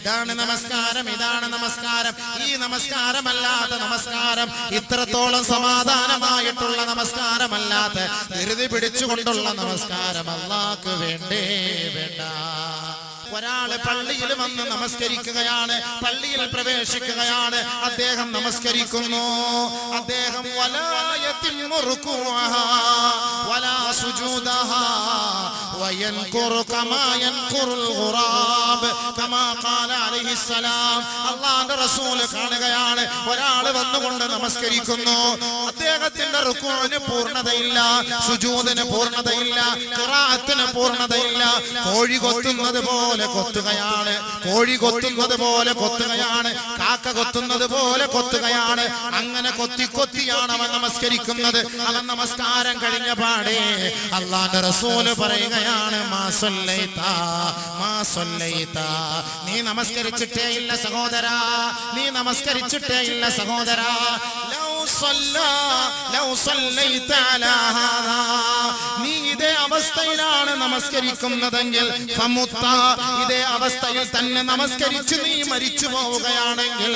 ഇതാണ് നമസ്കാരം, ഇതാണ് നമസ്കാരം. ഈ നമസ്കാരമല്ലാത്ത നമസ്കാരം, ഇത്രത്തോളം സമാധാനമായിട്ടുള്ള നമസ്കാരമല്ലാത്ത ധൃതി പിടിച്ചുകൊണ്ടുള്ള നമസ്കാരം അല്ലാഹുക്ക് വേണ്ടേ വേണ്ട. ഒരാള് പള്ളിയിൽ വന്ന് നമസ്കരിക്കുകയാണ്, പള്ളിയിൽ പ്രവേശിക്കുകയാണ്, അദ്ദേഹം നമസ്കരിക്കുന്നു, അദ്ദേഹം വലാ യതിമ്മു റുകൂഅഹാ വലാ സുജൂദഹാ വയൻകുറു കമാ യൻകുറുൽ ഗുറാബ് കമാ ഖാല അലൈഹിസ്സലാം. അല്ലാഹുവിന്റെ റസൂൽ കാണുകയാണ്, ഒരാൾ വന്നുകൊണ്ട് നമസ്കരിക്കുന്നു, അദ്ദേഹത്തിന്റെ റുകൂഇന് പൂർണ്ണതയില്ല, സുജൂദിന് പൂർണ്ണതയില്ല, ഖിറാഅത്തിന് പൂർണ്ണതയില്ല, കോഴി കൊത്തുന്നത് പോലെ കൊത്തുകയാണ്, കോഴി കൊത്തുന്നത് പോലെ കൊത്തുകയാണ്, കാക്ക കൊത്തുന്നത് പോലെ കൊത്തുകയാണ്. അങ്ങനെ കൊത്തി കൊത്തിയാണ് അവൻ നമസ്കരിക്കുന്നത്. അവൻ നമസ്കാരം കഴിഞ്ഞ പാടെ അല്ലാഹുവിന്റെ റസൂൽ പറയുകയാണ്, മാ സല്ലൈത, നീ നമസ്കരിച്ചിട്ടേ ഇല്ല സഹോദരാ, നീ നമസ്കരിച്ചിട്ടേ ഇല്ല സഹോദരാ. നീ ഇതേ അവസ്ഥയിലാണ് നമസ്കരിക്കുന്നതെങ്കിൽ, ഇതേ അവസ്ഥയിൽ തന്നെ നമസ്കരിച്ച് നീ മരിച്ചു പോവുകയാണെങ്കിൽ,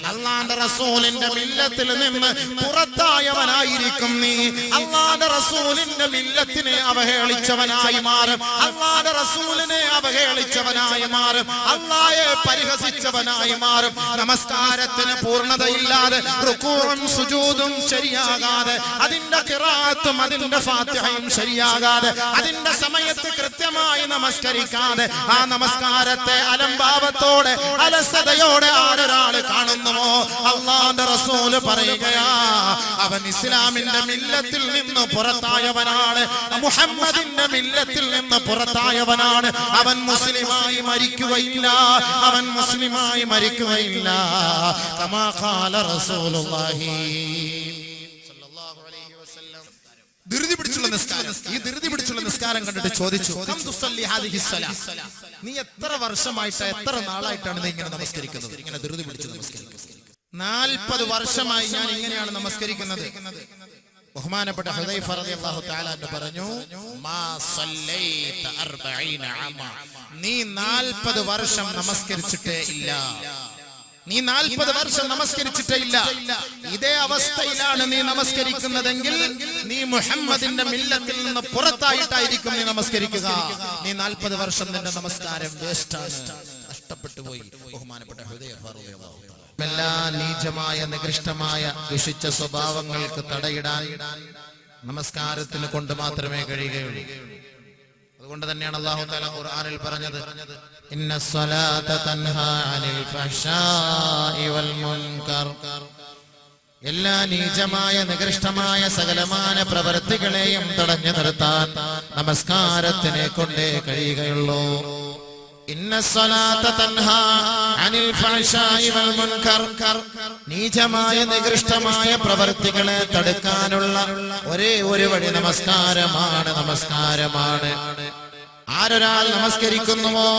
അല്ലാഹുവിന്റെ റസൂലിന്റെ മില്ലത്തിൽ നിന്ന് പുറത്തായവനായിരിക്കും നീ. അല്ലാഹുവിന്റെ റസൂലിന്റെ മില്ലത്തിനെ അവഹേളിച്ചവനായി മാറും, അല്ലാഹുവിന്റെ റസൂലിനെ അവഹേളിച്ചവനായി മാറും, അല്ലാഹയെ പരിഹസിച്ചവനായി മാറും. നമസ്കാരത്തിന് പൂർണ്ണതയില്ലാതെ, റുകൂഉം സുജൂദും ശരിയാകാതെ, അതിന്റെ ഖിറാഅത്തും അതിന്റെ ഫാത്തിഹയും ശരിയാകാതെ, അതിന്റെ സമയത്ത് കൃത്യമായി നമസ്കരിക്കാതെ, ആ നമസ്കാരത്തെ അലംഭാവത്തോടെ അലസതയോടെ ആരൊരാൾ കാണുന്നുവോ, അല്ലാഹുവിന്റെ റസൂൽ പറയുകയാ, അവൻ ഇസ്ലാമിന്റെ മില്ലത്തിൽ നിന്ന് പുറത്തായവനാണ്, മുഹമ്മദിന്റെ മില്ലത്തിൽ നിന്ന് പുറത്തായവനാണ്. അവൻ മുസ്ലിമായി മരിക്കുകയില്ല, അവൻ മുസ്ലിമായി മരിക്കുകയില്ല. കമാ ഖാല റസൂലുള്ളാഹി സ്വല്ലല്ലാഹു അലൈഹി വസല്ലം. ധൃതി പിടിച്ചുള്ള നിസ്കാരം, ഈ ധൃതി പിടിച്ചുള്ള നിസ്കാരം കണ്ടിട്ട് ചോദിച്ചു, നീ എത്ര വർഷമായിട്ട്, എത്ര നാളായിട്ടാണ് നീ ഇങ്ങനെ നമസ്കരിക്കുന്നത്, ഇങ്ങനെ ധൃതി പിടിച്ച് നമസ്കരിക്കുന്നത്? 40 വർഷമായി ഞാൻ ഇങ്ങനെയാണ് നമസ്കരിക്കുന്നത്. ബഹുമാനപ്പെട്ട ഹുദൈഫ റളിയല്ലാഹു തആല പറഞ്ഞു, മാ സല്ലൈത 40 അമ, നീ 40 വർഷം നമസ്കരിച്ചിട്ടേ ഇല്ല, നീ 40 വർഷം നമസ്കരിച്ചിട്ടേ ഇല്ല. ഇതേ അവസ്ഥയിലാണ് നീ നമസ്കരിക്കുന്നതെങ്കിൽ, നീ മുഹമ്മദിന്റെ മില്ലത്തിൽ നിന്ന് പുറത്തായിട്ടായിരിക്കും നീ നമസ്കരിക്കുക. നീ 40 വർഷം നിന്റെ നമസ്കാരം വേസ്റ്റാണ്, നഷ്ടപ്പെട്ടു പോയി. ബഹുമാനപ്പെട്ട ഹുദൈഫ റളിയല്ലാഹു തആല എല്ലാ നീചമായ, നികൃഷ്ടമായ, ദുഷിച്ച സ്വഭാവങ്ങൾക്ക് തടയിടാൻ നമസ്കാരത്തിന് കൊണ്ട് മാത്രമേ കഴിയുകയുള്ളൂ. അതുകൊണ്ട് തന്നെയാണ് അല്ലാഹു തആല ഖുർആനിൽ പറഞ്ഞത്, ഇന്നസ്സലാത തൻഹാ അനിൽ ഫഹ്ശാഇ വൽ മുൻകർ. എല്ലാ നീചമായ, നികൃഷ്ടമായ സകലമാന പ്രവൃത്തികളെയും തടഞ്ഞു നിർത്താൻ നമസ്കാരത്തിനെ കൊണ്ടേ കഴിയുകയുള്ളൂ. ഇന്നസ്സലാത തൻഹാ അനിൽ ഫഹ്ശാഇ വൽ മുൻകർ. നീചമായ, നികൃഷ്ടമായ പ്രവൃത്തികളെ തടുക്കാനുള്ള ഒരേ ഒരു വഴി നമസ്കാരമാണ്, നമസ്കാരമാണ്. ആരൊരാൾ നമസ്കരിക്കുന്നുവോ,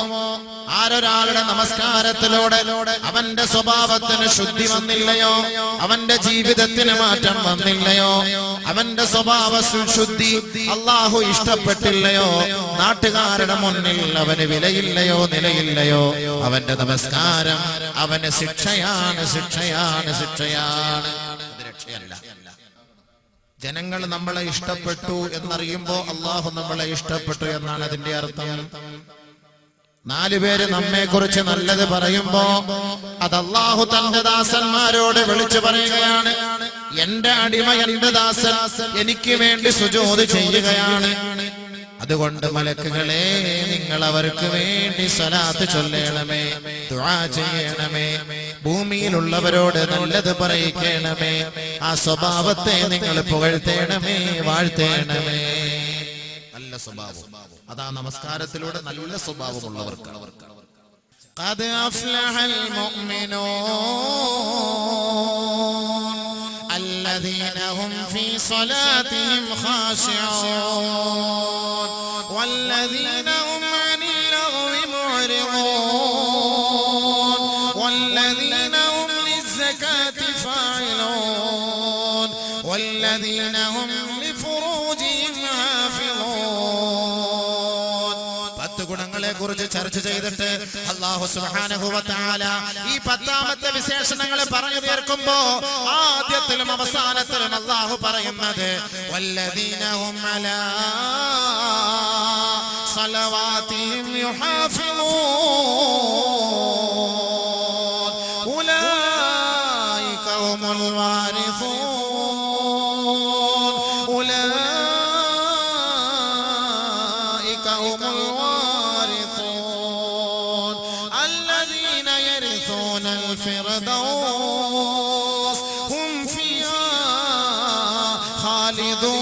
ആരൊരാളുടെ നമസ്കാരത്തിലൂടെ അവന്റെ സ്വഭാവത്തിന് ശുദ്ധി വന്നില്ലയോ, അവന്റെ ജീവിതത്തിന് മാറ്റം വന്നില്ലയോ, അവന്റെ സ്വഭാവ ശുദ്ധി അല്ലാഹു ഇഷ്ടപ്പെട്ടില്ലയോ, നാട്ടുകാരുടെ മുന്നിൽ അവന് വിലയില്ലയോ, നിലയില്ലയോ, അവന്റെ നമസ്കാരം അവന് ശിക്ഷയാണ്, ശിക്ഷയാണ്, ശിക്ഷയാണ്, രക്ഷയല്ല. ജനങ്ങൾ നമ്മളെ ഇഷ്ടപ്പെട്ടു എന്നറിയുമ്പോ അല്ലാഹു നമ്മളെ ഇഷ്ടപ്പെട്ടു എന്നാണ് അതിന്റെ അർത്ഥം. 4 പേര് നമ്മെ കുറിച്ച് നല്ലത് പറയുമ്പോ അത് അല്ലാഹു തന്റെ ദാസന്മാരോട് വിളിച്ചു പറയുകയാണ്, എന്റെ അടിമ, എന്റെ ദാസൻ എനിക്ക് വേണ്ടി സുജൂദ് ചെയ്യുകയാണ്. അതുകൊണ്ട് മലക്കുകളെ, നിങ്ങൾ അവർക്ക് വേണ്ടി സ്വലാത്ത് ചൊല്ലണമേ, ദുആ ചെയ്യണമേ, ഭൂമിയിലുള്ളവരോട് നല്ലത് പറയിക്കണമേ, ആ സ്വഭാവത്തെ നിങ്ങൾ പുകഴ്ത്തേണമേ, വാഴ്ത്തേണമേ. നല്ല സ്വഭാവം, അതാ നമസ്കാരത്തിലൂടെ നല്ല സ്വഭാവമുള്ളവർക്ക്. ഖദ് അഫ്ലഹൽ മുഅ്മിനൂൻ الذين هم في صلاتهم خاشعون والذين هم عن اللغو معرضون والذين هم للزكاة فاعلون والذين والذين هم لفروجهم حافظون. 10 ഗുണങ്ങളെ കുറിച്ച് ചർച്ച ചെയ്തിട്ട് അല്ലാഹു സുബ്ഹാനഹു വ തആല ഈ 10ാമത്തെ വിശേഷണങ്ങൾ പറഞ്ഞു തീർക്കുമ്പോ ആദ്യത്തിലും അവസാനത്തിലും അല്ലാഹു പറയുന്നത് വല്ലദീന ഹും അലാ صلواتهم يحافظون أولئك هم الوارثون أولئك هم الوارثون الذين يرثون الفردوس هم فيها خالدون